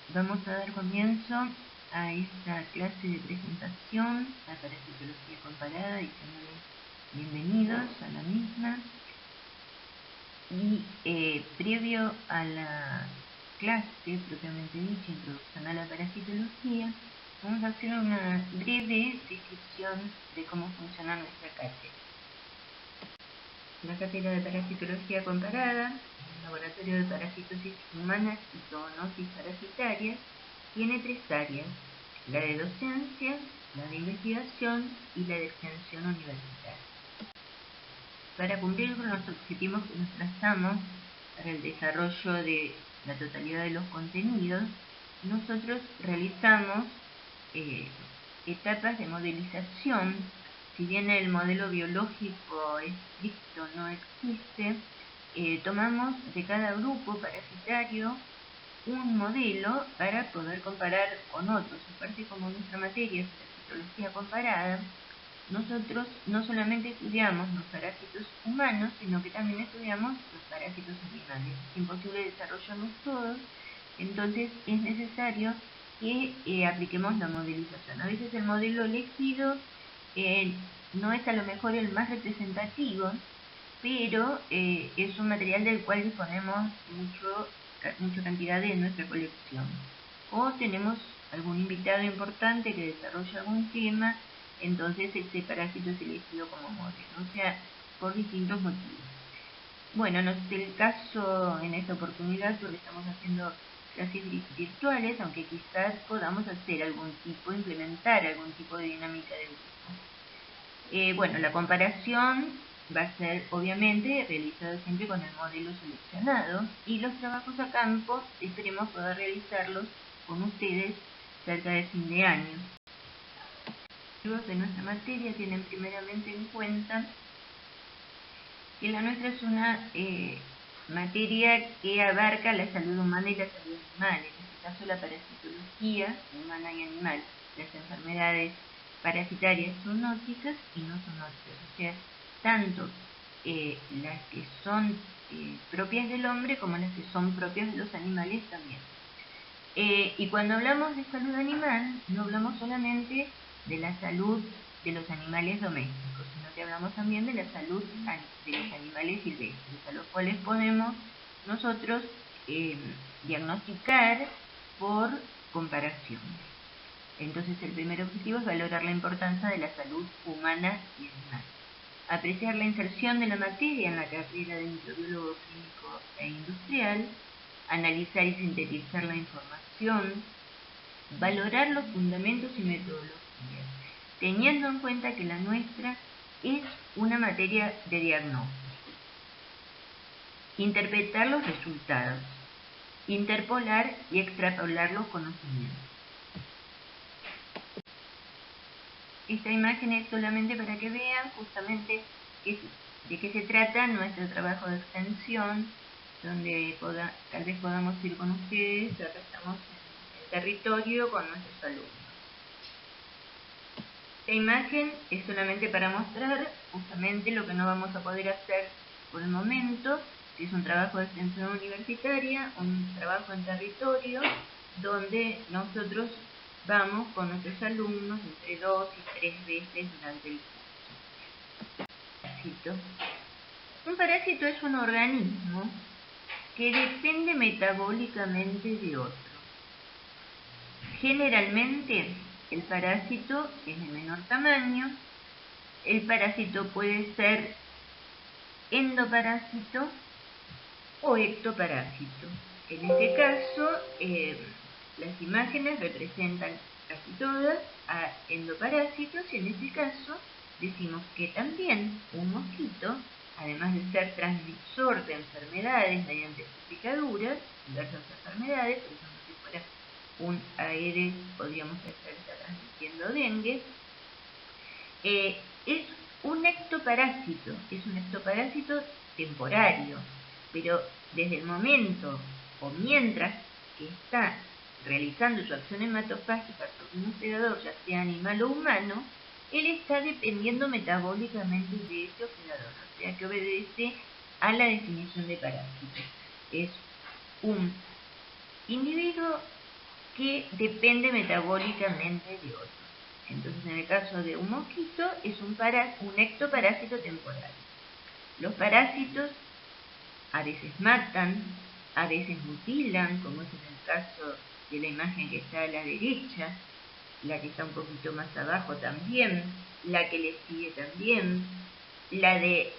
Vamos a dar comienzo a esta clase de presentación a parasitología comparada, diciéndoles bienvenidos a la misma. Y previo a la clase propiamente dicha, introducción a la parasitología, vamos a hacer una breve descripción de cómo funciona nuestra cátedra. La cátedra de parasitología comparada, el laboratorio de parasitosis humanas y zoonosis parasitarias, tiene tres áreas: la de docencia, la de investigación y la de extensión universitaria. Para cumplir con los objetivos que nos trazamos para el desarrollo de la totalidad de los contenidos, nosotros realizamos etapas de modelización. Si bien el modelo biológico estricto no existe, tomamos de cada grupo parasitario un modelo para poder comparar con otros. Aparte, como nuestra materia es parasitología comparada, nosotros no solamente estudiamos los parásitos humanos, sino que también estudiamos los parásitos animales. Es imposible desarrollarlos todos, entonces es necesario que apliquemos la modelización. A veces el modelo elegido no es a lo mejor el más representativo, pero es un material del cual disponemos mucha cantidad de nuestra colección. O tenemos algún invitado importante que desarrolla algún tema, entonces ese parásito es elegido como modelo, o sea, por distintos motivos. Bueno, no es el caso en esta oportunidad porque estamos haciendo clases virtuales, aunque quizás podamos hacer implementar algún tipo de dinámica de grupo. Bueno, la comparación va a ser obviamente realizada siempre con el modelo seleccionado, y los trabajos a campo esperemos poder realizarlos con ustedes cerca de fin de año. Los objetivos de nuestra materia tienen primeramente en cuenta que la nuestra es una materia que abarca la salud humana y la salud animal, en este caso la parasitología humana y animal, las enfermedades parasitarias zoonóticas y no zoonóticas, o sea, tanto las que son propias del hombre como las que son propias de los animales también. Y cuando hablamos de salud animal, no hablamos solamente de la salud de los animales domésticos, sino que hablamos también de la salud de los animales silvestres, a los cuales podemos nosotros diagnosticar por comparación. Entonces el primer objetivo es valorar la importancia de la salud humana y animal. Apreciar la inserción de la materia en la carrera de microbiólogo clínico e industrial, analizar y sintetizar la información, valorar los fundamentos y metodologías, teniendo en cuenta que la nuestra es una materia de diagnóstico. Interpretar los resultados, interpolar y extrapolar los conocimientos. Esta imagen es solamente para que vean justamente de qué se trata nuestro trabajo de extensión, donde tal vez podamos ir con ustedes, acá estamos en el territorio con nuestros alumnos. Esta imagen es solamente para mostrar justamente lo que no vamos a poder hacer por el momento, que es un trabajo de extensión universitaria, un trabajo en territorio, donde nosotros vamos con nuestros alumnos entre 2 y 3 veces durante el curso. Un parásito es un organismo que depende metabólicamente de otro. Generalmente el parásito es de menor tamaño. El parásito puede ser endoparásito o ectoparásito. En este caso, las imágenes representan casi todas a endoparásitos, y en este caso decimos que también un mosquito, además de ser transmisor de enfermedades mediante sus picaduras, diversas enfermedades, por ejemplo, si fuera un Aedes, podríamos estar transmitiendo dengue, es un ectoparásito temporario, pero desde el momento o mientras que está realizando su acción hematofágica sobre un hospedador, ya sea animal o humano, él está dependiendo metabólicamente de ese hospedador, o sea que obedece a la definición de parásito. Es un individuo que depende metabólicamente de otro. Entonces, en el caso de un mosquito, es un ectoparásito temporal. Los parásitos a veces matan, a veces mutilan, como es en el caso de la imagen que está a la derecha, la que está un poquito más abajo también, la que le sigue también, la de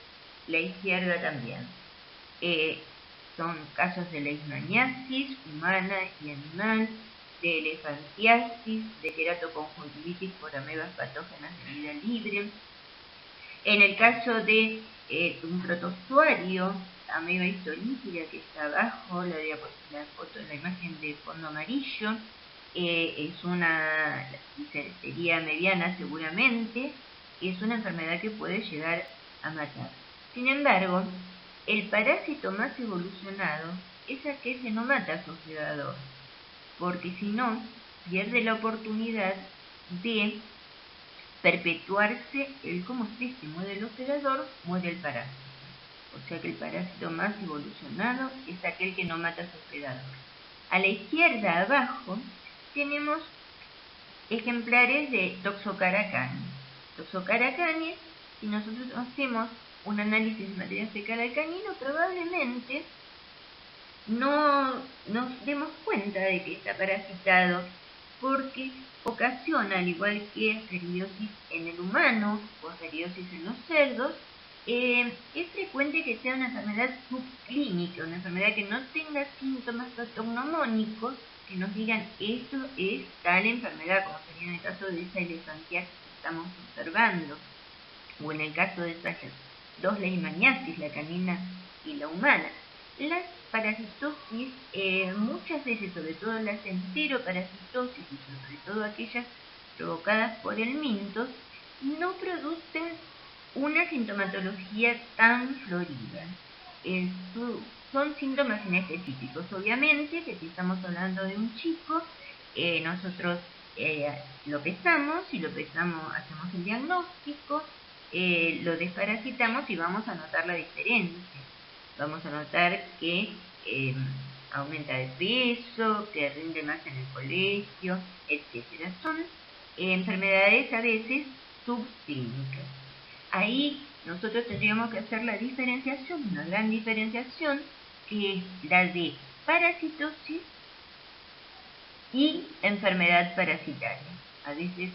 la izquierda también. Son casos de leishmaniasis humana y animal, de elefantiasis, de queratoconjuntivitis por amebas patógenas de vida libre. En el caso de un protozoario, ameba histolítica, que está abajo, la imagen de fondo amarillo, es una, sería mediana seguramente, es una enfermedad que puede llegar a matar. Sin embargo, el parásito más evolucionado es aquel que no mata a su hospedador, porque si no, pierde la oportunidad de perpetuarse como si muere el hospedador, muere el parásito. O sea que el parásito más evolucionado es aquel que no mata a su hospedador. A la izquierda, abajo, tenemos ejemplares de Toxocaracanis. Toxocaracanis, si nosotros hacemos un análisis de material fecal al canino, probablemente no nos demos cuenta de que está parasitado, porque ocasiona, al igual que ascariosis en el humano o ascariosis en los cerdos, es frecuente que sea una enfermedad subclínica, una enfermedad que no tenga síntomas patognomónicos que nos digan esto es tal enfermedad, como sería en el caso de esa elefantiasis que estamos observando, o en el caso de estas dos leishmaniasis, la canina y la humana. Las parasitosis, muchas veces, sobre todo las enteroparasitosis y sobre todo aquellas provocadas por el mintos, no producen una sintomatología tan florida. Son síntomas inespecíficos. Obviamente que si estamos hablando de un chico, nosotros lo pesamos, y hacemos el diagnóstico, lo desparasitamos y vamos a notar la diferencia. Vamos a notar que aumenta de peso, que rinde más en el colegio, etc. Son enfermedades a veces subclínicas. Ahí nosotros tendríamos que hacer la diferenciación, una gran diferenciación, que es la de parasitosis y enfermedad parasitaria. A veces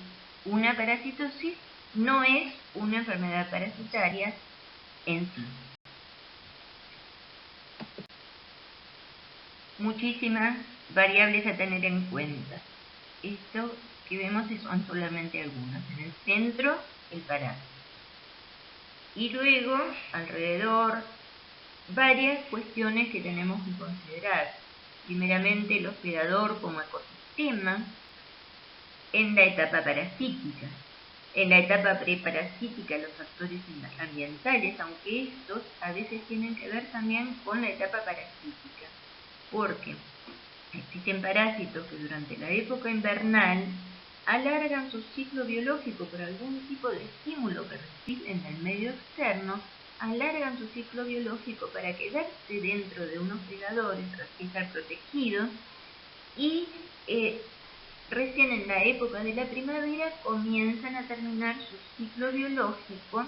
una parasitosis no es una enfermedad parasitaria en sí. Muchísimas variables a tener en cuenta. Esto que vemos son solamente algunas. En el centro, el parásito. Y luego, alrededor, varias cuestiones que tenemos que considerar. Primeramente, el hospedador como ecosistema en la etapa parasítica. En la etapa preparasítica, los factores ambientales, aunque estos a veces tienen que ver también con la etapa parasítica, porque existen parásitos que durante la época invernal alargan su ciclo biológico por algún tipo de estímulo que reciben del medio externo, alargan su ciclo biológico para quedarse dentro de un hospedador, estar protegidos, y recién en la época de la primavera comienzan a terminar su ciclo biológico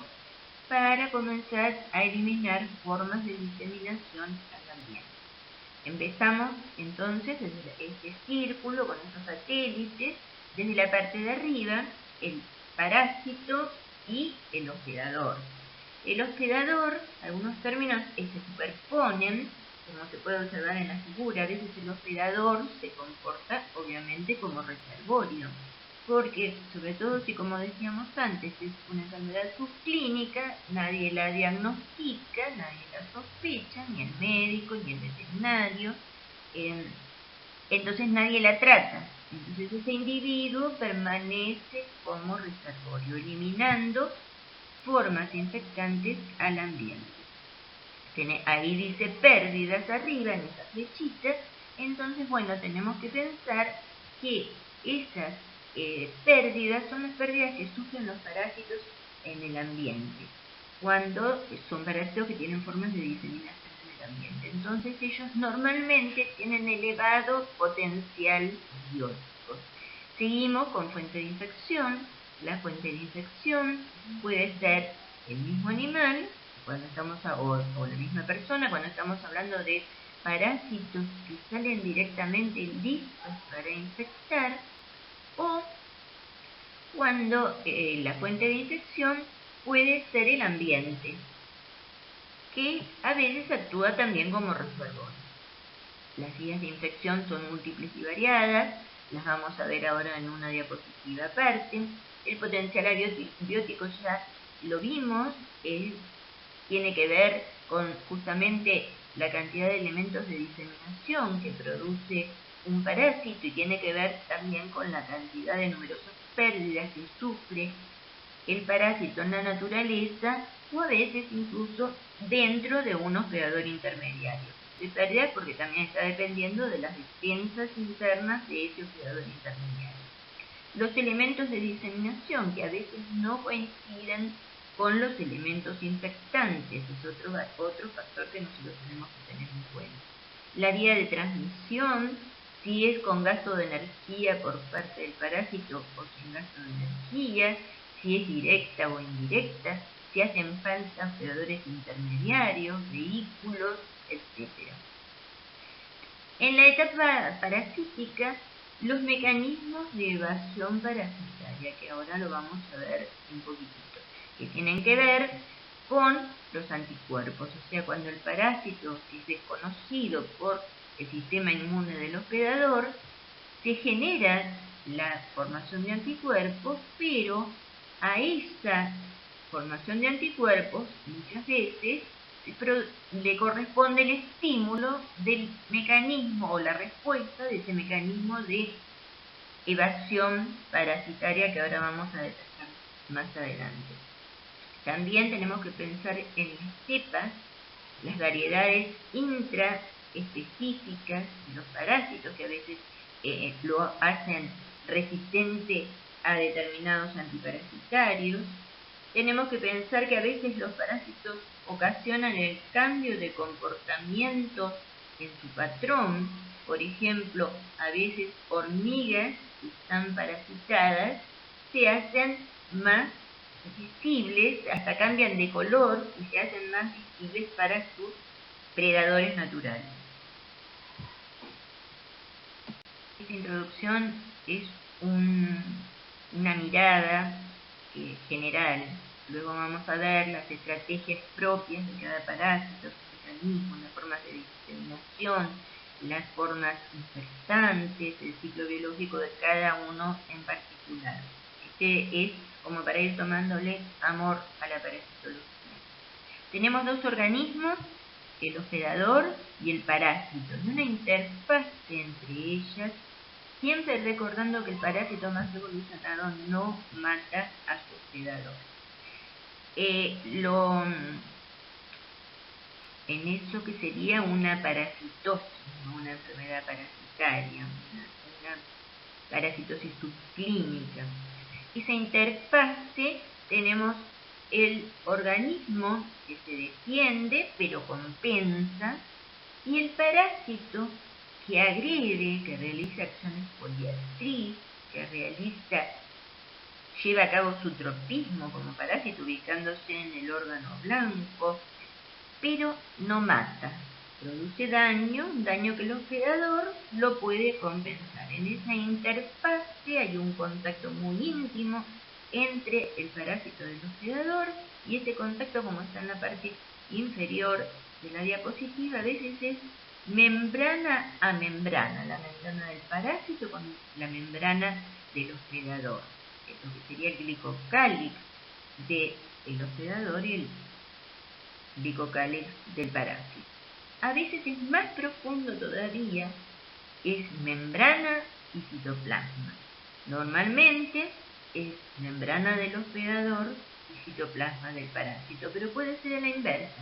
para comenzar a eliminar formas de diseminación al ambiente. Empezamos entonces desde este círculo con estos satélites, desde la parte de arriba, el parásito y el hospedador. El hospedador, algunos términos se superponen, como se puede observar en la figura. A veces el hospedador se comporta obviamente como reservorio, porque sobre todo si, como decíamos antes, es una enfermedad subclínica, nadie la diagnostica, nadie la sospecha, ni el médico, ni el veterinario, entonces nadie la trata. Entonces ese individuo permanece como reservorio, eliminando formas infectantes al ambiente. Ahí dice pérdidas arriba en esa flechita. Entonces, bueno, tenemos que pensar que esas pérdidas son las pérdidas que sufren los parásitos en el ambiente, cuando son parásitos que tienen formas de diseminación en el ambiente. Entonces ellos normalmente tienen elevado potencial antibióticos. Seguimos con fuente de infección. La fuente de infección puede ser el mismo animal cuando estamos o la misma persona cuando estamos hablando de parásitos que salen directamente listos para infectar, o cuando la fuente de infección puede ser el ambiente, que a veces actúa también como reservorio. Las vías de infección son múltiples y variadas, las vamos a ver ahora en una diapositiva aparte. El potencial abiótico ya lo vimos, tiene que ver con justamente la cantidad de elementos de diseminación que produce un parásito y tiene que ver también con la cantidad de numerosas pérdidas que sufre el parásito en la naturaleza o a veces incluso dentro de un hospedador intermediario. De pérdidas porque también está dependiendo de las defensas internas de ese hospedador intermediario. Los elementos de diseminación que a veces no coinciden con los elementos infectantes es otro factor que nosotros tenemos que tener en cuenta. La vía de transmisión, si es con gasto de energía por parte del parásito o sin gasto de energía, si es directa o indirecta, si hacen falta hospedadores intermediarios, vehículos, etc. En la etapa parasítica, los mecanismos de evasión parasitaria, que ahora lo vamos a ver un poquitito, que tienen que ver con los anticuerpos, o sea, cuando el parásito es desconocido por el sistema inmune del hospedador, se genera la formación de anticuerpos, pero a esa formación de anticuerpos muchas veces le corresponde el estímulo del mecanismo o la respuesta de ese mecanismo de evasión parasitaria que ahora vamos a detallar más adelante. También tenemos que pensar en las cepas, las variedades intraespecíficas de los parásitos que a veces lo hacen resistente a determinados antiparasitarios. Tenemos que pensar que a veces los parásitos ocasionan el cambio de comportamiento en su patrón. Por ejemplo, a veces hormigas que están parasitadas se hacen más visibles, hasta cambian de color y se hacen más visibles para sus predadores naturales. Esta introducción es una mirada general. Luego vamos a ver las estrategias propias de cada parásito, sus mecanismos, las formas de diseminación, las formas infectantes, el ciclo biológico de cada uno en particular. Este es como para ir tomándole amor a la parasitología. Tenemos dos organismos, el hospedador y el parásito, y una interfaz entre ellas, siempre recordando que el parásito más evolucionado no mata a su hospedador. En eso que sería una parasitosis, ¿no? Una enfermedad parasitaria, una parasitosis subclínica. Esa interfase tenemos el organismo que se defiende pero compensa y el parásito que agrede, que realiza acciones poliartriz, lleva a cabo su tropismo como parásito ubicándose en el órgano blanco, pero no mata, produce daño, un daño que el hospedador lo puede compensar. En esa interfase hay un contacto muy íntimo entre el parásito del hospedador y ese contacto, como está en la parte inferior de la diapositiva, a veces es membrana a membrana, la membrana del parásito con la membrana del hospedador, lo que sería el glicocálix del hospedador y el glicocálix del parásito. A veces es más profundo todavía, es membrana y citoplasma. Normalmente es membrana del hospedador y citoplasma del parásito, pero puede ser a la inversa,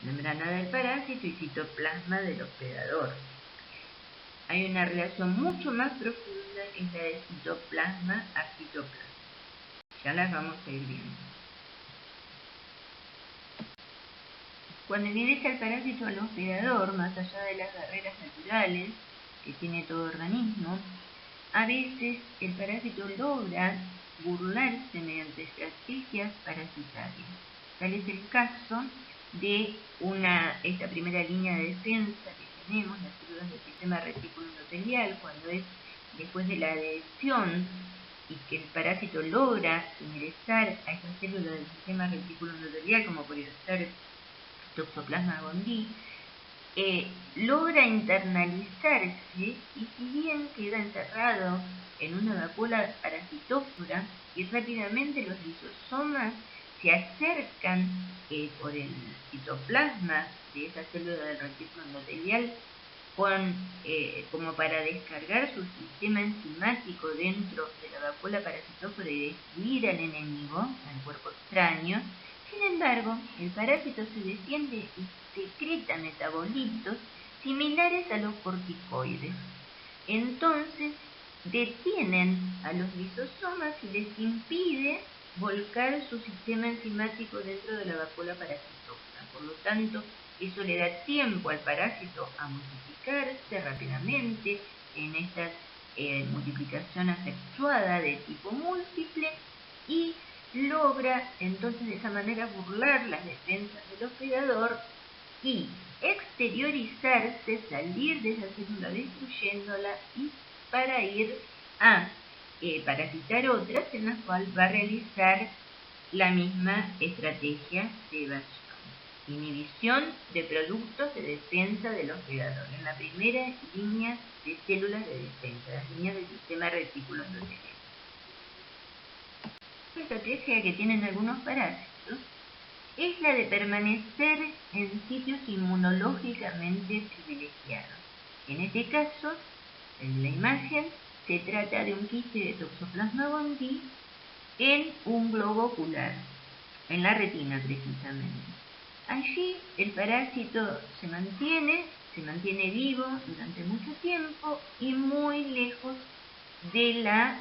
membrana del parásito y citoplasma del hospedador. Hay una relación mucho más profunda que es la de citoplasma a citoplasma. Ya las vamos a ir viendo. Cuando ingresa el parásito al hospedador, más allá de las barreras naturales que tiene todo organismo, a veces el parásito logra burlarse mediante estrategias parasitarias. Tal es el caso de esta primera línea de defensa que tenemos, las células del sistema retículo endotelial, cuando es después de la adhesión y que el parásito logra ingresar a esas células del sistema retículo endotelial, como puede ser Toxoplasma gondii, logra internalizarse y si bien queda encerrado en una vacuola parasitófora y rápidamente los lisosomas se acercan por el citoplasma de esa célula del retículo endotelial como para descargar su sistema enzimático dentro de la vacuola parasitófora y destruir al enemigo, al cuerpo extraño. Sin embargo, el parásito se defiende y secreta metabolitos similares a los corticoides. Entonces, detienen a los lisosomas y les impide volcar su sistema enzimático dentro de la vacuola parasitófora. Por lo tanto, eso le da tiempo al parásito a multiplicarse rápidamente en esta multiplicación asexuada de tipo múltiple y logra entonces de esa manera burlar las defensas del hospedador y exteriorizarse, salir de esa célula destruyéndola y para ir a parasitar otras en las cuales va a realizar la misma estrategia de evasión. Inhibición de productos de defensa del hospedador en la primera línea de células de defensa, las líneas del sistema retículo endotelial. La estrategia que tienen algunos parásitos es la de permanecer en sitios inmunológicamente privilegiados. En este caso, en la imagen, se trata de un quiste de Toxoplasma gondii en un globo ocular, en la retina precisamente. Allí el parásito se mantiene vivo durante mucho tiempo y muy lejos de las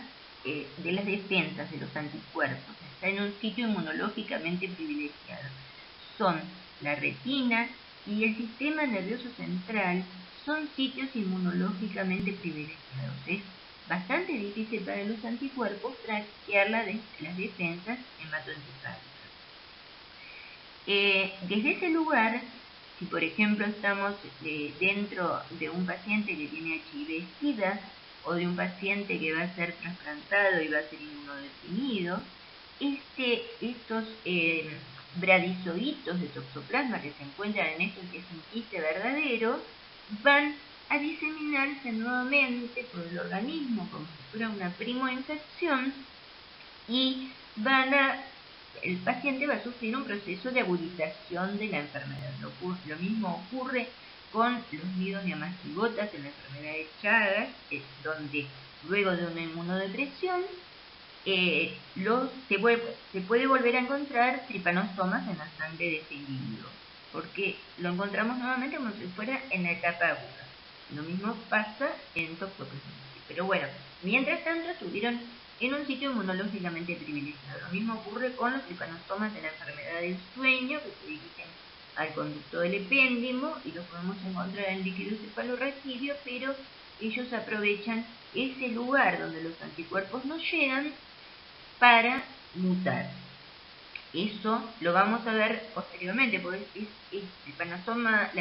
defensas, de los anticuerpos. Está en un sitio inmunológicamente privilegiado. Son la retina y el sistema nervioso central, son sitios inmunológicamente privilegiados. Es bastante difícil para los anticuerpos traquear las defensas hematoencefálicas. Desde ese lugar, si por ejemplo estamos dentro de un paciente que tiene HIV-Sida o de un paciente que va a ser trasplantado y va a ser inmunodeprimido, estos bradizoitos de toxoplasma que se encuentran en esto que es un quiste verdadero, van a diseminarse nuevamente por el organismo como si fuera una primoinfección y el paciente va a sufrir un proceso de agudización de la enfermedad. Lo mismo ocurre con los nidos de amastigotas en la enfermedad de Chagas, donde luego de una inmunodepresión se puede volver a encontrar tripanosomas en la sangre de ese individuo, porque lo encontramos nuevamente como si fuera en la etapa aguda. Lo mismo pasa en toxoplasmosis. Pero bueno, mientras tanto estuvieron en un sitio inmunológicamente privilegiado. Lo mismo ocurre con los tripanosomas de la enfermedad del sueño, que se dirigen al conducto del epéndimo y los podemos encontrar en líquido cefalorraquídeo, pero ellos aprovechan ese lugar donde los anticuerpos no llegan para mutar. Eso lo vamos a ver posteriormente, porque los tripanosomas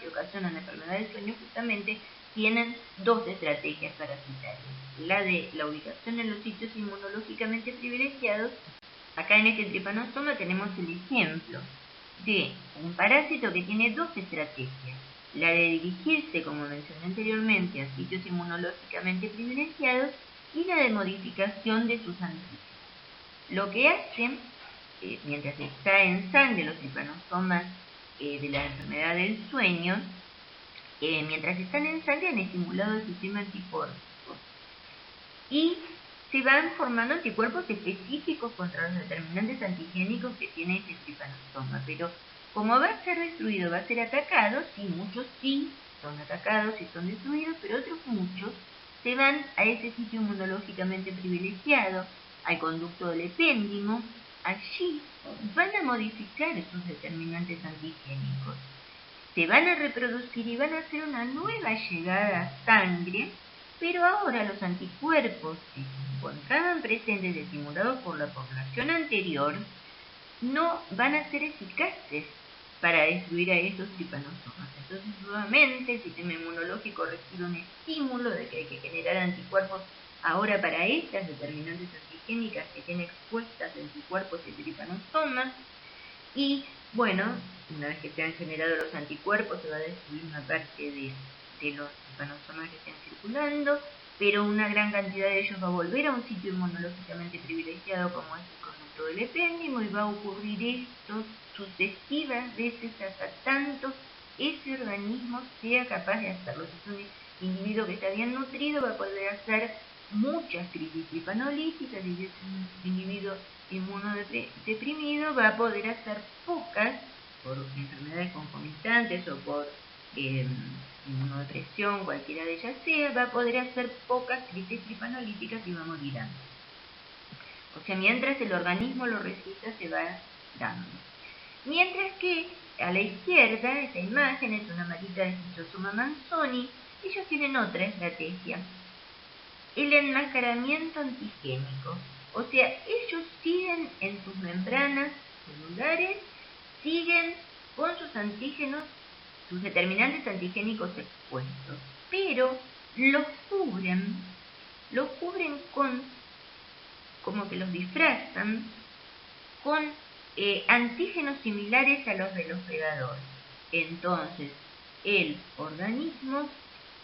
que ocasionan la enfermedad del sueño justamente tienen dos estrategias parasitarias. La de la ubicación en los sitios inmunológicamente privilegiados. Acá en este tripanosoma tenemos el ejemplo de un parásito que tiene dos estrategias. La de dirigirse, como mencioné anteriormente, a sitios inmunológicamente privilegiados y la de modificación de sus antígenos. Lo que hacen, mientras está en sangre los tripanosomas de la enfermedad del sueño, mientras están en sangre han estimulado el sistema anticuerpos y se van formando anticuerpos específicos contra los determinantes antigénicos que tiene este tripanosoma. Pero como va a ser destruido, va a ser atacado, sí, muchos sí son atacados y son destruidos, pero otros muchos se van a ese sitio inmunológicamente privilegiado, al conducto del epéndimo. Allí van a modificar esos determinantes antigénicos, se van a reproducir y van a hacer una nueva llegada a sangre Pero ahora los anticuerpos que se encontraban presentes estimulados por la población anterior no van a ser eficaces para destruir a estos tripanosomas. Entonces, nuevamente, el sistema inmunológico recibe un estímulo de que hay que generar anticuerpos ahora para estas determinantes antigénicas que tienen expuestas en su cuerpo ese tripanosoma. Y, bueno, una vez que se han generado los anticuerpos, se va a destruir una parte de los tripanosomas que estén circulando, pero una gran cantidad de ellos va a volver a un sitio inmunológicamente privilegiado como es el conducto del epéndimo, y va a ocurrir esto sucesivas veces hasta tanto ese organismo sea capaz de hacerlo. Si es un individuo que está bien nutrido, va a poder hacer muchas crisis tripanolíticas, y si es un individuo inmunodeprimido va a poder hacer pocas por enfermedades concomitantes o por inmunodepresión, cualquiera de ellas sea, va a poder hacer pocas crisis tripanolíticas y va a morir antes. O sea, mientras el organismo lo resista, se va dando. Mientras que a la izquierda, esta imagen es una matita de Schistosoma manzoni, ellos tienen otra estrategia: el enmascaramiento antigénico. O sea, ellos siguen en sus membranas celulares, siguen con sus antígenos, sus determinantes antigénicos expuestos, pero los cubren con, como que los disfrazan, con antígenos similares a los del hospedador. Entonces, el organismo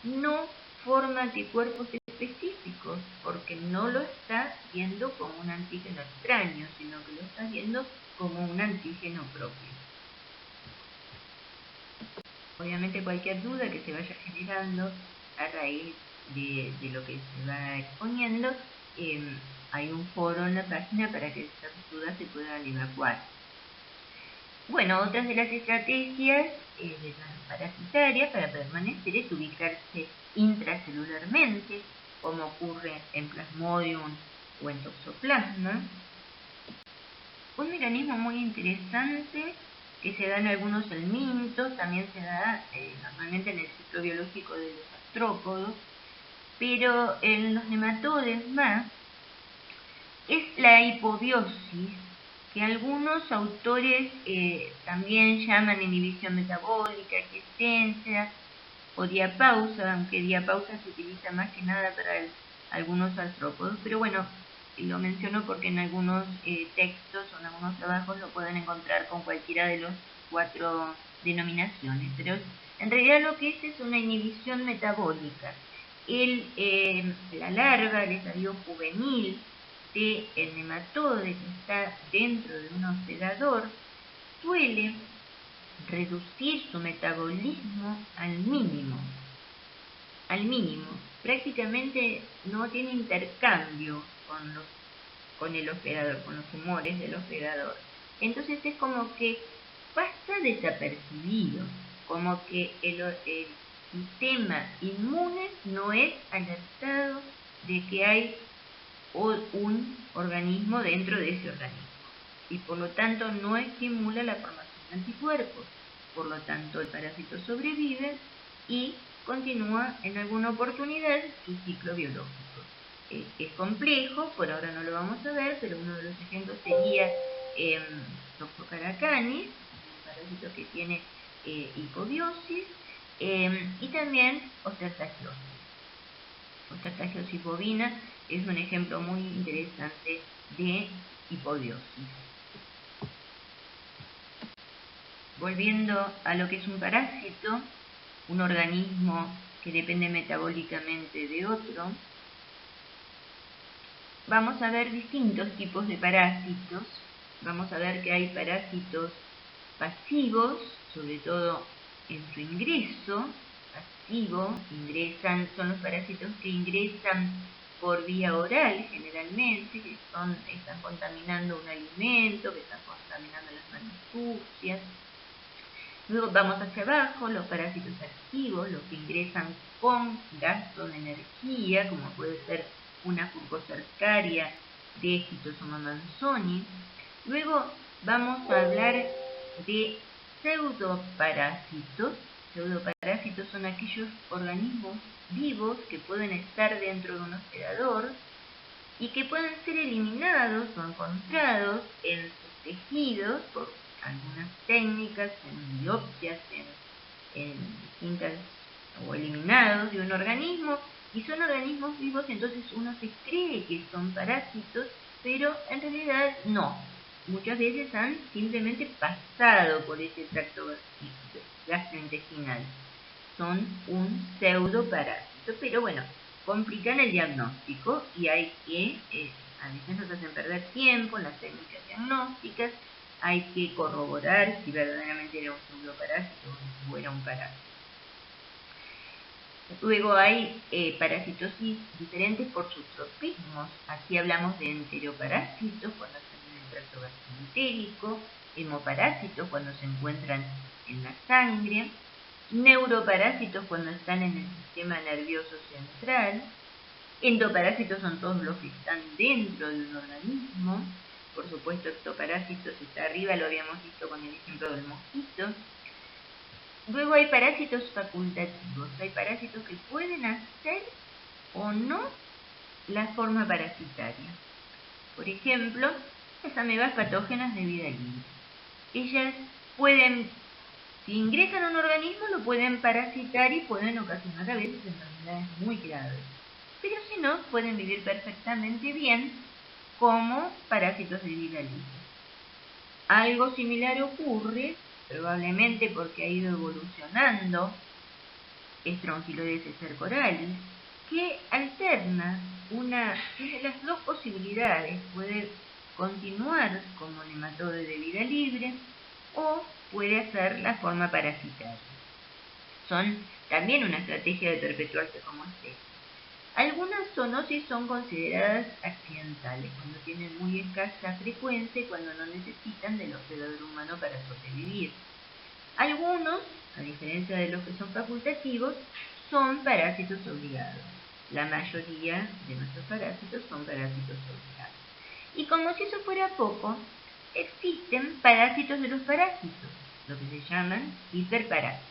no forma anticuerpos específicos porque no lo está viendo como un antígeno extraño, sino que lo está viendo como un antígeno propio. Obviamente cualquier duda que se vaya generando a raíz de lo que se va exponiendo, hay un foro en la página para que esas dudas se puedan evacuar. Bueno, otras de las estrategias de la parasitaria para permanecer es ubicarse intracelularmente, como ocurre en Plasmodium o en Toxoplasma. Un mecanismo muy interesante que se da en algunos helmintos, también se da normalmente en el ciclo biológico de los artrópodos, pero en los nematodes más, es la hipobiosis, que algunos autores también llaman inhibición metabólica, quiescencia o diapausa, aunque diapausa se utiliza más que nada para algunos artrópodos. Pero bueno, lo menciono porque en algunos textos o en algunos trabajos lo pueden encontrar con cualquiera de las 4 denominaciones. Pero en realidad lo que es una inhibición metabólica. La larva, el estadio juvenil del nematode que está dentro de un hospedador, suele reducir su metabolismo al mínimo. Prácticamente no tiene intercambio con el hospedador, con los humores del hospedador. Entonces es como que pasa desapercibido, como que el sistema inmune no es alertado de que hay un organismo dentro de ese organismo, y por lo tanto no estimula la formación de anticuerpos. Por lo tanto, el parásito sobrevive y continúa en alguna oportunidad su ciclo biológico. Es complejo, por ahora no lo vamos a ver, pero uno de los ejemplos sería Toxocaracanis, un parásito que tiene hipobiosis, y también Ostertagiosis. Ostertagiosis bovina es un ejemplo muy interesante de hipobiosis. Volviendo a lo que es un parásito, un organismo que depende metabólicamente de otro, vamos a ver distintos tipos de parásitos. Vamos a ver que hay parásitos pasivos, sobre todo en su ingreso. Pasivo, son los parásitos que ingresan por vía oral generalmente, que están contaminando un alimento, que están contaminando las manos sucias. Luego vamos hacia abajo, los parásitos activos, los que ingresan con gasto de energía, como puede ser una Fucocercaria de Schistosoma manzoni. Luego vamos a hablar de pseudoparásitos, pseudoparásitos son aquellos organismos vivos que pueden estar dentro de un hospedador y que pueden ser eliminados o encontrados en sus tejidos por algunas técnicas, en biopsias, en distintas, o eliminados de un organismo, y son organismos vivos, entonces uno se cree que son parásitos, pero en realidad no. Muchas veces han simplemente pasado por ese tracto gastrointestinal. Son un pseudoparásito, pero bueno, complican el diagnóstico y hay que, a veces nos hacen perder tiempo en las técnicas diagnósticas, hay que corroborar si verdaderamente era un pseudoparásito o era un parásito. Luego hay parasitosis diferentes por sus tropismos. Aquí hablamos de enteroparásitos cuando están en el tracto gastroentérico, hemoparásitos cuando se encuentran en la sangre, neuroparásitos cuando están en el sistema nervioso central, endoparásitos son todos los que están dentro de un organismo, por supuesto ectoparásitos está arriba, lo habíamos visto con el ejemplo del mosquito. Luego hay parásitos facultativos, hay parásitos que pueden hacer o no la forma parasitaria. Por ejemplo, las amebas patógenas de vida libre. Ellas pueden, si ingresan a un organismo, lo pueden parasitar y pueden ocasionar a veces enfermedades muy graves. Pero si no, pueden vivir perfectamente bien como parásitos de vida libre. Algo similar ocurre, probablemente porque ha ido evolucionando Strongyloides cercoralis, que alterna tiene las dos posibilidades, puede continuar como nematoide de vida libre o puede hacer la forma parasitaria. Son también una estrategia de perpetuarse como especie. Algunas zoonosis son consideradas accidentales, cuando tienen muy escasa frecuencia y cuando no necesitan del hospedador humano para sobrevivir. Algunos, a diferencia de los que son facultativos, son parásitos obligados. La mayoría de nuestros parásitos son parásitos obligados. Y como si eso fuera poco, existen parásitos de los parásitos, lo que se llaman hiperparásitos.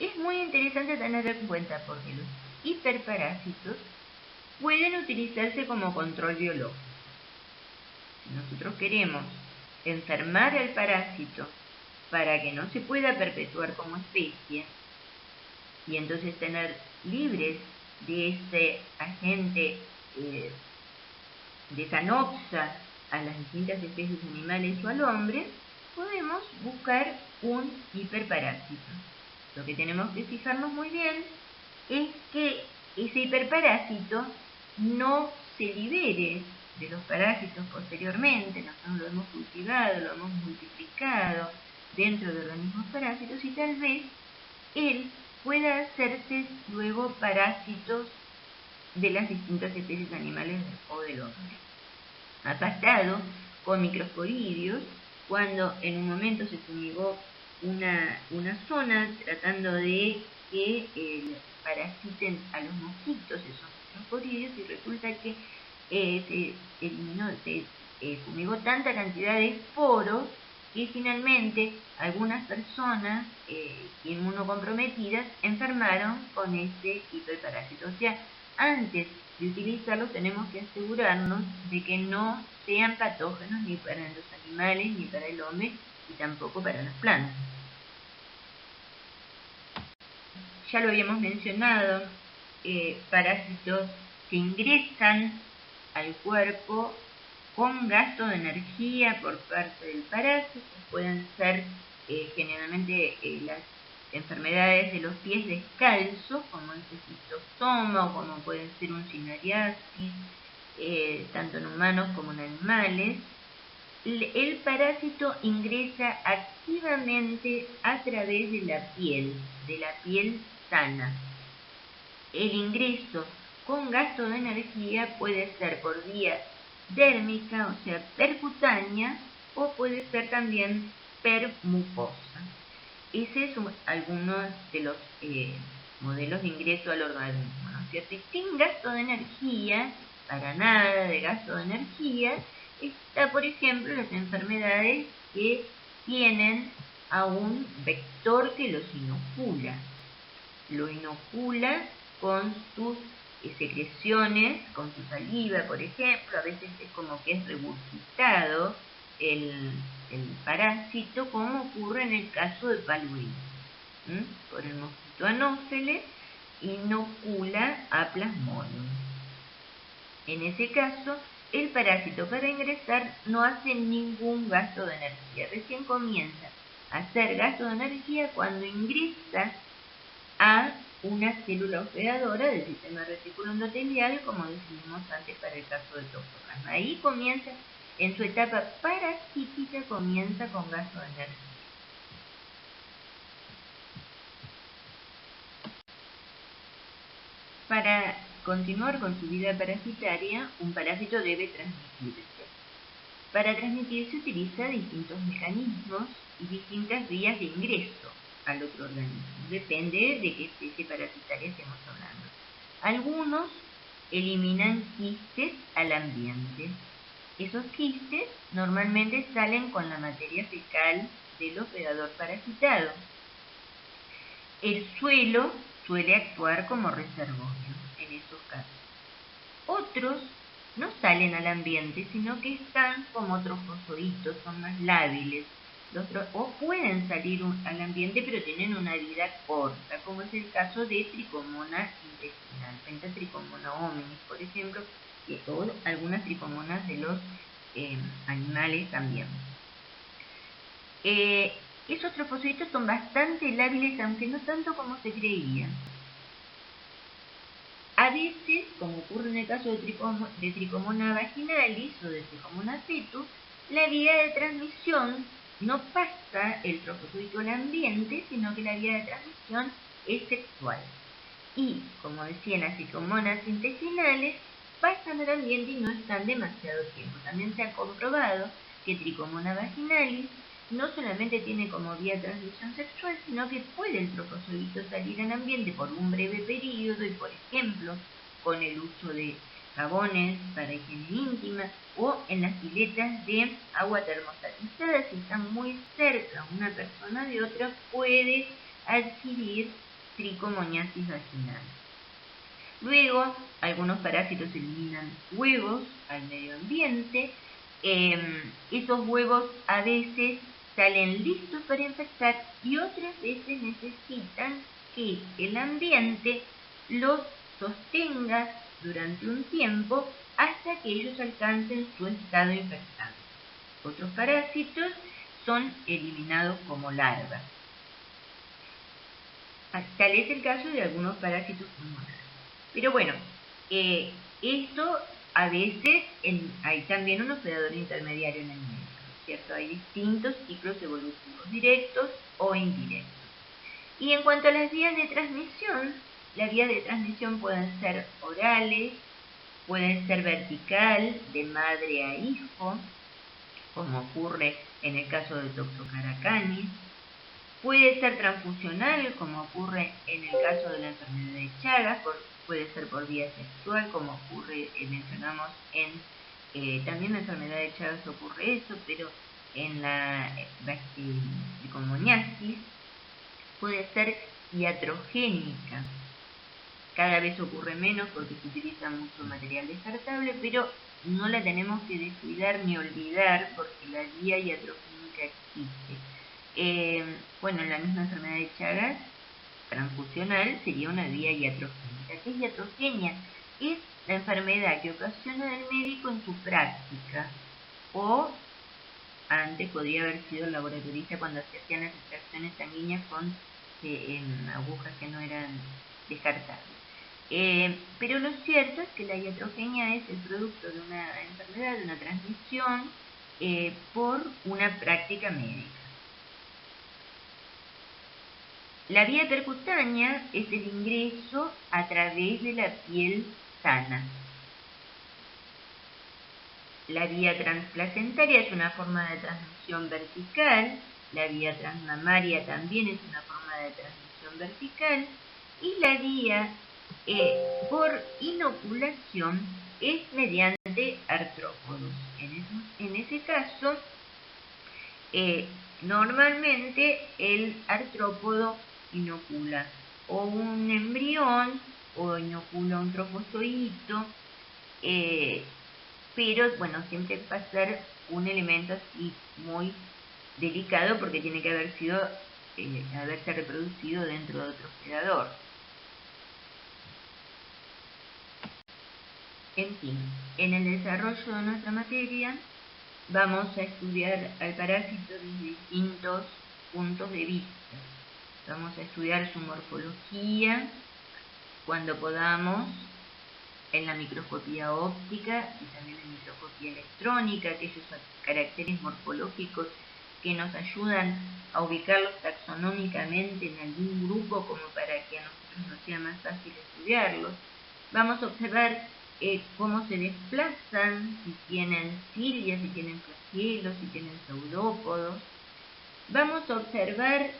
Es muy interesante tener en cuenta porque los hiperparásitos pueden utilizarse como control biológico. Si nosotros queremos enfermar al parásito para que no se pueda perpetuar como especie y entonces tener libres de este agente, de esa noxa a las distintas especies animales o al hombre, podemos buscar un hiperparásito. Lo que tenemos que fijarnos muy bien es que ese hiperparásito no se libere de los parásitos posteriormente. Nosotros lo hemos cultivado, lo hemos multiplicado dentro de organismos parásitos y tal vez él pueda hacerse luego parásitos de las distintas especies animales o del hombre. Ha pasado con microsporidios cuando en un momento se fumigó una zona tratando de que parasiten a los mosquitos esos microsporidios y resulta que se fumigó tanta cantidad de esporos que finalmente algunas personas inmunocomprometidas enfermaron con este hiperparásito. O sea, antes de utilizarlos tenemos que asegurarnos de que no sean patógenos ni para los animales, ni para el hombre, y tampoco para las plantas. Ya lo habíamos mencionado, parásitos que ingresan al cuerpo con gasto de energía por parte del parásito, pueden ser generalmente las enfermedades de los pies descalzos, como el cistosoma o como puede ser un cinariasis, tanto en humanos como en animales. El parásito ingresa activamente a través de la piel sana. El ingreso con gasto de energía puede ser por vía dérmica, o sea, percutánea, o puede ser también permucosa. Ese es alguno de los modelos de ingreso al organismo, ¿no es cierto? Y sin gasto de energía, para nada de gasto de energía, está, por ejemplo, las enfermedades que tienen a un vector que los inocula. Lo inocula con sus secreciones, con su saliva, por ejemplo. A veces es como que es regurgitado el parásito, como ocurre en el caso de paludismo. Por el mosquito anófeles inocula a Plasmodium. En ese caso, el parásito para ingresar no hace ningún gasto de energía. Recién comienza a hacer gasto de energía cuando ingresa a una célula hospedadora del sistema retículo endotelial, como definimos antes para el caso de Toxoplasma. Ahí comienza, en su etapa parasítica, comienza con gasto de energía. Para continuar con su vida parasitaria, un parásito debe transmitirse. Para transmitirse utiliza distintos mecanismos y distintas vías de ingreso al otro organismo. Depende de qué especie parasitaria estemos hablando. Algunos eliminan quistes al ambiente. Esos quistes normalmente salen con la materia fecal del hospedador parasitado. El suelo suele actuar como reservorio en esos casos. Otros no salen al ambiente, sino que están como trofozoitos, son más lábiles. O pueden salir al ambiente, pero tienen una vida corta, como es el caso de Trichomonas intestinal, Pentatrichomona hominis, por ejemplo, o algunas tricomonas de los animales también. Esos trofozoitos son bastante lábiles, aunque no tanto como se creía. A veces, como ocurre en el caso de Trichomona vaginalis o de Trichomona fetus, la vía de transmisión no pasa el trofozoito al ambiente, sino que la vía de transmisión es sexual. Y, como decía, las Trichomonas intestinales pasan al ambiente y no están demasiado tiempo. También se ha comprobado que Trichomona vaginalis no solamente tiene como vía de transmisión sexual, sino que puede el trofozoito salir al ambiente por un breve periodo y, por ejemplo, con el uso de jabones para higiene íntima o en las piletas de agua termostatizada, si están muy cerca una persona de otra, puede adquirir tricomoniasis vaginal. Luego, algunos parásitos eliminan huevos al medio ambiente. Esos huevos a veces salen listos para infectar y otras veces necesitan que el ambiente los sostenga durante un tiempo hasta que ellos alcancen su estado infectante. Otros parásitos son eliminados como larvas. Tal es el caso de algunos parásitos pulmonares. Pero bueno, esto a veces hay también un hospedador intermediario en el medio, ¿cierto? Hay distintos ciclos evolutivos, directos o indirectos. Y en cuanto a las vías de transmisión, las vías de transmisión pueden ser orales, pueden ser vertical, de madre a hijo, como ocurre en el caso de Toxocara canis. Puede ser transfusional, como ocurre en el caso de la enfermedad de Chagas, puede ser por vía sexual, como ocurre, mencionamos también en la enfermedad de Chagas ocurre eso, pero en la tricomoniasis puede ser iatrogénica. Cada vez ocurre menos porque se utiliza mucho material descartable, pero no la tenemos que descuidar ni olvidar porque la vía iatrogénica existe. Bueno, en la misma enfermedad de Chagas, transfusional sería una vía iatrogénica. ¿Qué es iatrogenia? Es la enfermedad que ocasiona el médico en su práctica, o antes podría haber sido el laboratorista cuando se hacían las extracciones sanguíneas con agujas que no eran descartables. Pero lo cierto es que la iatrogenia es el producto de una enfermedad, de una transmisión por una práctica médica. La vía percutánea es el ingreso a través de la piel sana. La vía transplacentaria es una forma de transmisión vertical. La vía transmamaria también es una forma de transmisión vertical. Y la vía por inoculación es mediante artrópodos. En ese caso, normalmente el artrópodo inocula o un embrión o inocula un trofozoito, pero bueno, siempre va a ser un elemento así muy delicado porque tiene que haberse reproducido dentro de otro hospedador. En fin, en el desarrollo de nuestra materia vamos a estudiar al parásito desde distintos puntos de vista. Vamos a estudiar su morfología cuando podamos, en la microscopía óptica y también en microscopía electrónica, aquellos caracteres morfológicos que nos ayudan a ubicarlos taxonómicamente en algún grupo como para que a nosotros nos sea más fácil estudiarlos. Vamos a observar cómo se desplazan, si tienen cilias, si tienen flagelos, si tienen saurópodos. Vamos a observar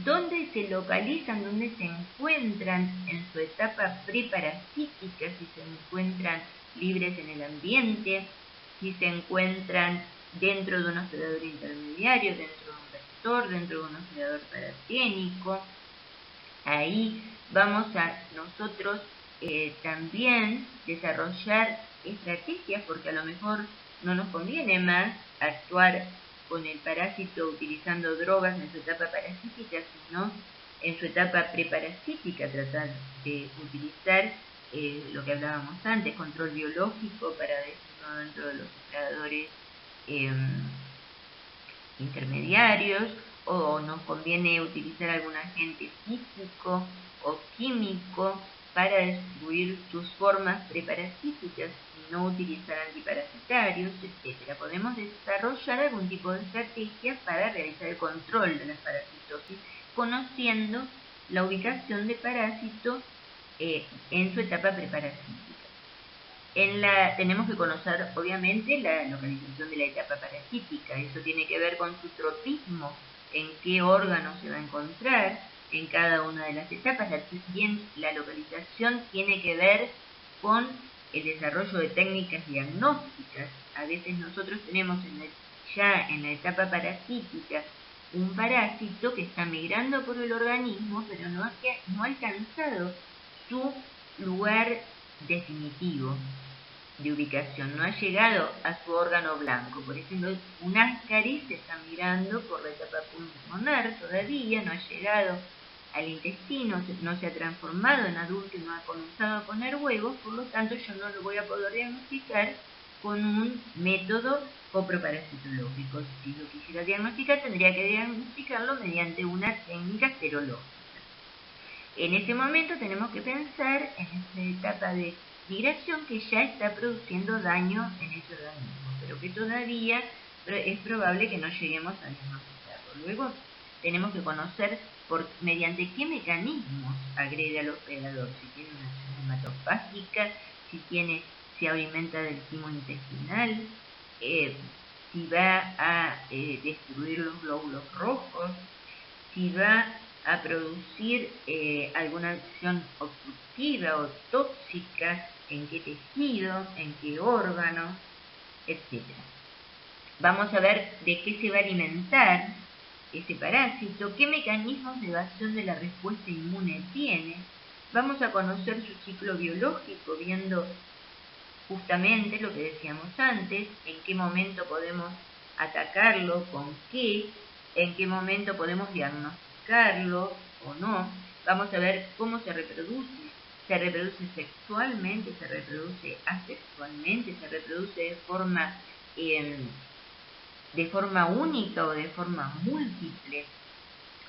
dónde se localizan, dónde se encuentran en su etapa preparasítica, si se encuentran libres en el ambiente, si se encuentran dentro de un hospedador intermediario, dentro de un vector, dentro de un hospedador paraténico. Ahí vamos a nosotros también desarrollar estrategias, porque a lo mejor no nos conviene más actuar con el parásito utilizando drogas en su etapa parasítica, sino en su etapa preparasítica tratar de utilizar lo que hablábamos antes, control biológico para decirlo dentro de los hospedadores intermediarios, o nos conviene utilizar algún agente físico o químico para destruir sus formas preparasíticas y no utilizar antiparasitarios, etc. Podemos desarrollar algún tipo de estrategia para realizar el control de la parasitosis, conociendo la ubicación de parásitos en su etapa preparasítica. Tenemos que conocer, obviamente, la localización de la etapa parasítica. Eso tiene que ver con su tropismo, en qué órgano se va a encontrar en cada una de las etapas. Bien, la localización tiene que ver con el desarrollo de técnicas diagnósticas. A veces nosotros tenemos ya en la etapa parasítica un parásito que está migrando por el organismo, pero no ha alcanzado su lugar definitivo de ubicación, no ha llegado a su órgano blanco. Por ejemplo, un ascaris está migrando por la etapa pulmonar todavía, no ha llegado al intestino, no se ha transformado en adulto y no ha comenzado a poner huevos, por lo tanto yo no lo voy a poder diagnosticar con un método coproparasitológico. Si lo quisiera diagnosticar, tendría que diagnosticarlo mediante una técnica serológica. En ese momento tenemos que pensar en esta etapa de migración que ya está produciendo daño en ese organismo, pero que todavía es probable que no lleguemos a diagnosticarlo. Luego tenemos que conocer mediante qué mecanismos agrede al hospedador, si tiene una acción hematofágica, si alimenta del timo intestinal, si va a destruir los glóbulos rojos, si va a producir alguna acción obstructiva o tóxica, en qué tejido, en qué órgano, etc. Vamos a ver de qué se va a alimentar ese parásito, qué mecanismos de evasión de la respuesta inmune tiene. Vamos a conocer su ciclo biológico, viendo justamente lo que decíamos antes, en qué momento podemos atacarlo, con qué, en qué momento podemos diagnosticarlo o no. Vamos a ver cómo se reproduce. Se reproduce sexualmente, se reproduce asexualmente, se reproduce de forma única o de forma múltiple,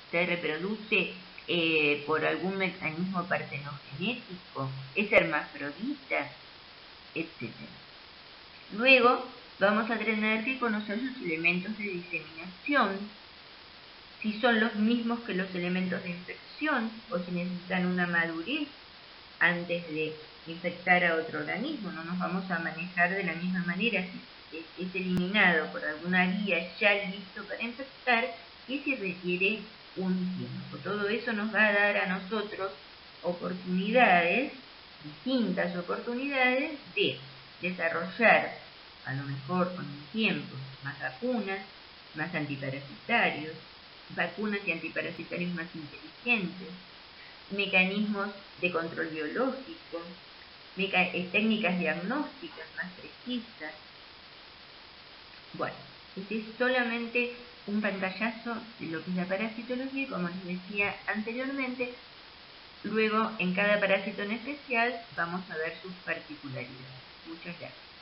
se reproduce por algún mecanismo partenogenético, es hermafrodita, etc. Luego vamos a tener que conocer sus elementos de diseminación, si son los mismos que los elementos de infección o si necesitan una madurez antes de infectar a otro organismo. No nos vamos a manejar de la misma manera si es eliminado por alguna guía ya listo para infectar y si requiere un tiempo. Todo eso nos va a dar a nosotros distintas oportunidades de desarrollar, a lo mejor con el tiempo, más vacunas, más antiparasitarios, vacunas y antiparasitarios más inteligentes, mecanismos de control biológico, técnicas diagnósticas más precisas. Bueno, este es solamente un pantallazo de lo que es la parasitología y, como les decía anteriormente, luego en cada parásito en especial vamos a ver sus particularidades. Muchas gracias.